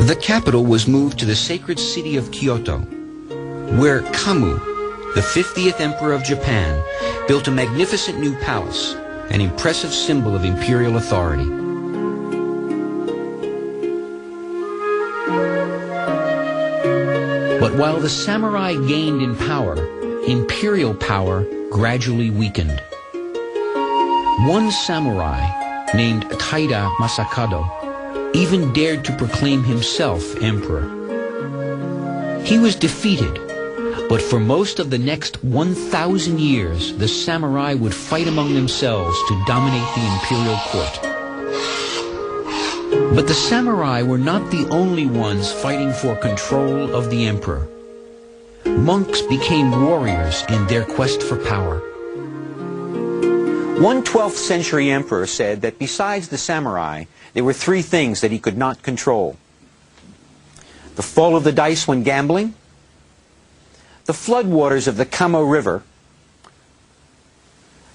The capital was moved to the sacred city of Kyoto, where Kamu, the 50th emperor of Japan, built a magnificent new palace, an impressive symbol of imperial authority. But while the samurai gained in power, imperial power gradually weakened. One samurai, named Taira Masakado, even dared to proclaim himself emperor. He was defeated, but for most of the next 1,000 years, the samurai would fight among themselves to dominate the imperial court. But the samurai were not the only ones fighting for control of the emperor. Monks became warriors in their quest for power. One 12th century emperor said that besides the samurai, there were three things that he could not control: the fall of the dice when gambling, the floodwaters of the Kamo River,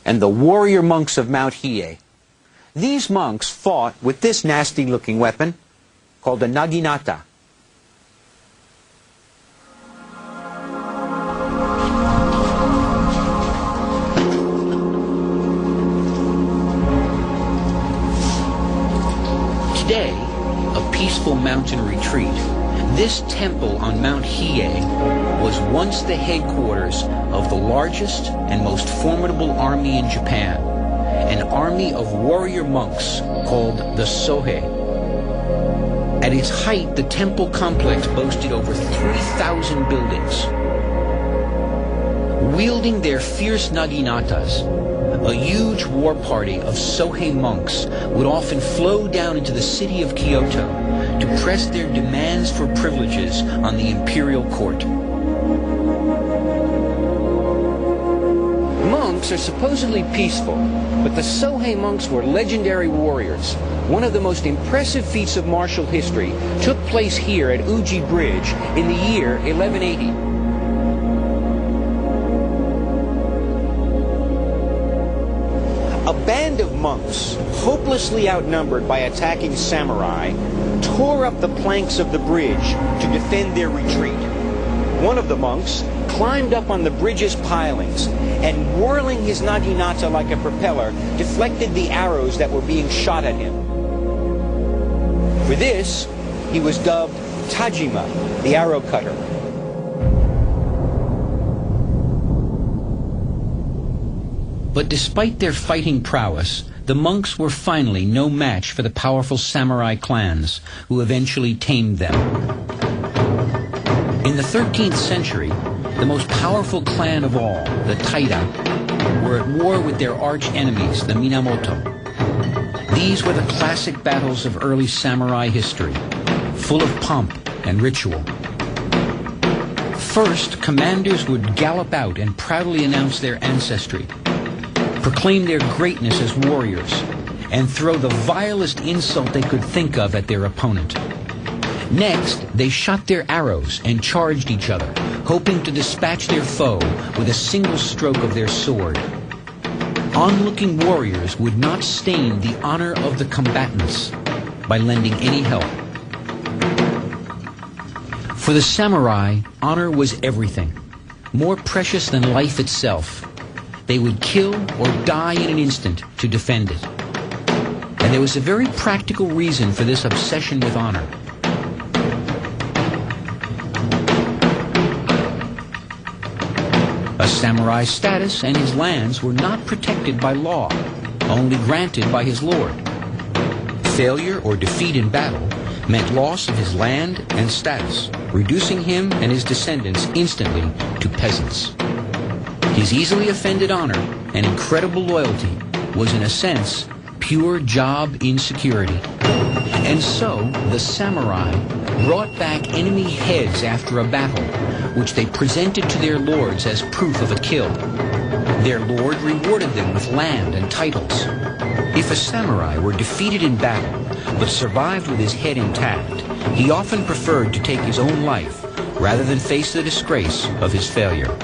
and the warrior monks of Mount Hiei. These monks fought with this nasty-looking weapon called a naginata. Today, a peaceful mountain retreat, this temple on Mount Hiei was once the headquarters of the largest and most formidable army in Japan, an army of warrior monks called the Sohei. At its height, the temple complex boasted over 3,000 buildings. Wielding their fierce naginatas, a huge war party of Sohei monks would often flow down into the city of Kyoto to press their demands for privileges on the imperial court. Monks are supposedly peaceful, but the Sohei monks were legendary warriors. One of the most impressive feats of martial history took place here at Uji Bridge in the year 1180. A band of monks, hopelessly outnumbered by attacking samurai, tore up the planks of the bridge to defend their retreat. One of the monks climbed up on the bridge's pilings and, whirling his naginata like a propeller, deflected the arrows that were being shot at him. For this, he was dubbed Tajima, the arrow cutter. But despite their fighting prowess, the monks were finally no match for the powerful samurai clans, who eventually tamed them. In the 13th century, the most powerful clan of all, the Taira, were at war with their arch-enemies, the Minamoto. These were the classic battles of early samurai history, full of pomp and ritual. First, commanders would gallop out and proudly announce their ancestry, proclaim their greatness as warriors, and throw the vilest insult they could think of at their opponent. Next, they shot their arrows and charged each other, hoping to dispatch their foe with a single stroke of their sword. Onlooking warriors would not stain the honor of the combatants by lending any help. For the samurai, honor was everything, more precious than life itself. They would kill or die in an instant to defend it. And there was a very practical reason for this obsession with honor. A samurai's status and his lands were not protected by law, only granted by his lord. Failure or defeat in battle meant loss of his land and status, reducing him and his descendants instantly to peasants. His easily offended honor and incredible loyalty was, in a sense, pure job insecurity. And so, the samurai brought back enemy heads after a battle, which they presented to their lords as proof of a kill. Their lord rewarded them with land and titles. If a samurai were defeated in battle, but survived with his head intact, he often preferred to take his own life rather than face the disgrace of his failure.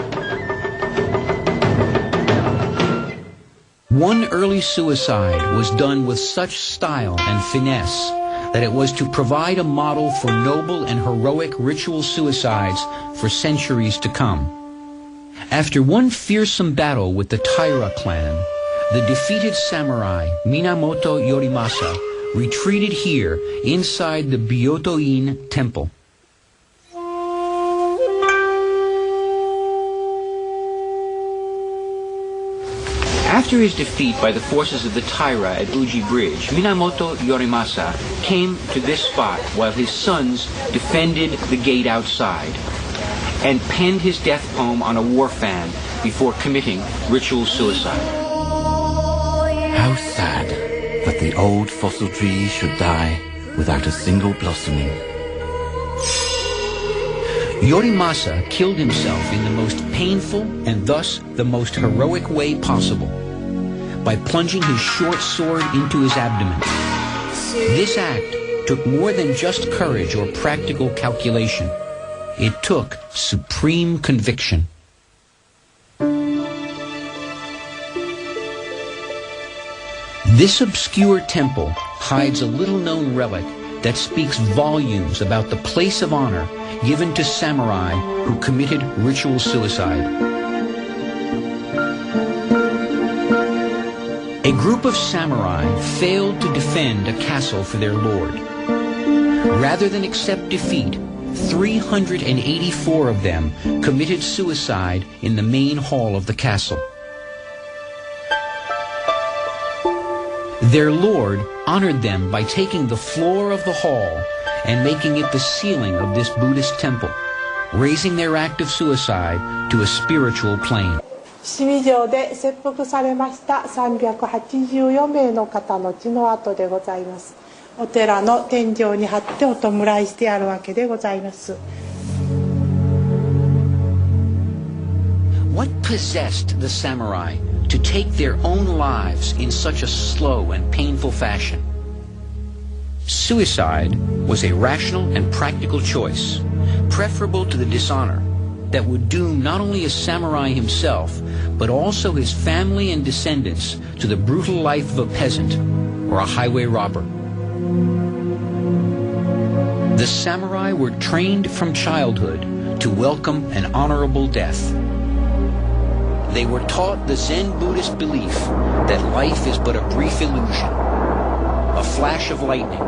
One early suicide was done with such style and finesse that it was to provide a model for noble and heroic ritual suicides for centuries to come. After one fearsome battle with the Taira clan, the defeated samurai Minamoto Yorimasa retreated here inside the Byoto-in temple. After his defeat by the forces of the Taira at Uji Bridge, Minamoto Yorimasa came to this spot while his sons defended the gate outside and penned his death poem on a war fan before committing ritual suicide. How sad that the old fossil trees should die without a single blossoming. Yorimasa killed himself in the most painful and thus the most heroic way possible, by plunging his short sword into his abdomen. This act took more than just courage or practical calculation. It took supreme conviction. This obscure temple hides a little-known relic that speaks volumes about the place of honor given to samurai who committed ritual suicide. A group of samurai failed to defend a castle for their lord. Rather than accept defeat, 384 of them committed suicide in the main hall of the castle. Their lord honored them by taking the floor of the hall and making it the ceiling of this Buddhist temple, raising their act of suicide to a spiritual plane. 伏見城で切腹されました384名の方の血の跡でございます。お寺の天井に貼ってお弔いしてあるわけでございます。 What possessed the samurai to take their own lives in such a slow and painful fashion? Suicide was a rational and practical choice, preferable to the dishonor that would doom not only a samurai himself, but also his family and descendants to the brutal life of a peasant or a highway robber. The samurai were trained from childhood to welcome an honorable death. They were taught the Zen Buddhist belief that life is but a brief illusion, a flash of lightning,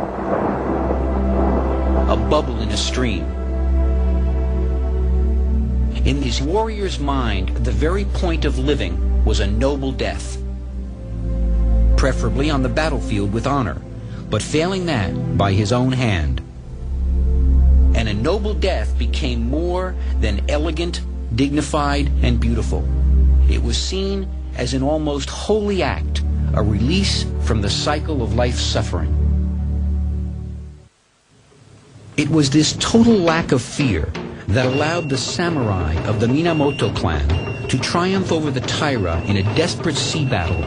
a bubble in a stream. In this warrior's mind, the very point of living was a noble death, preferably on the battlefield with honor, but failing that, by his own hand. And a noble death became more than elegant, dignified, and beautiful. It was seen as an almost holy act, a release from the cycle of life's suffering. It was this total lack of fear that allowed the samurai of the Minamoto clan to triumph over the Taira in a desperate sea battle.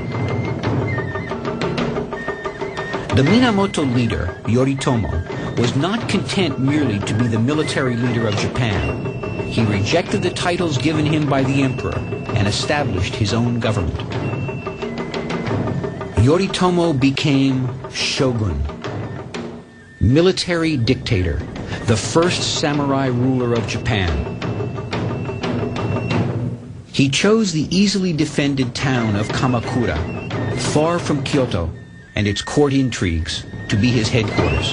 The Minamoto leader, Yoritomo, was not content merely to be the military leader of Japan. He rejected the titles given him by the emperor and established his own government. Yoritomo became shogun, military dictator, the first samurai ruler of Japan. He chose the easily defended town of Kamakura, far from Kyoto and its court intrigues, to be his headquarters.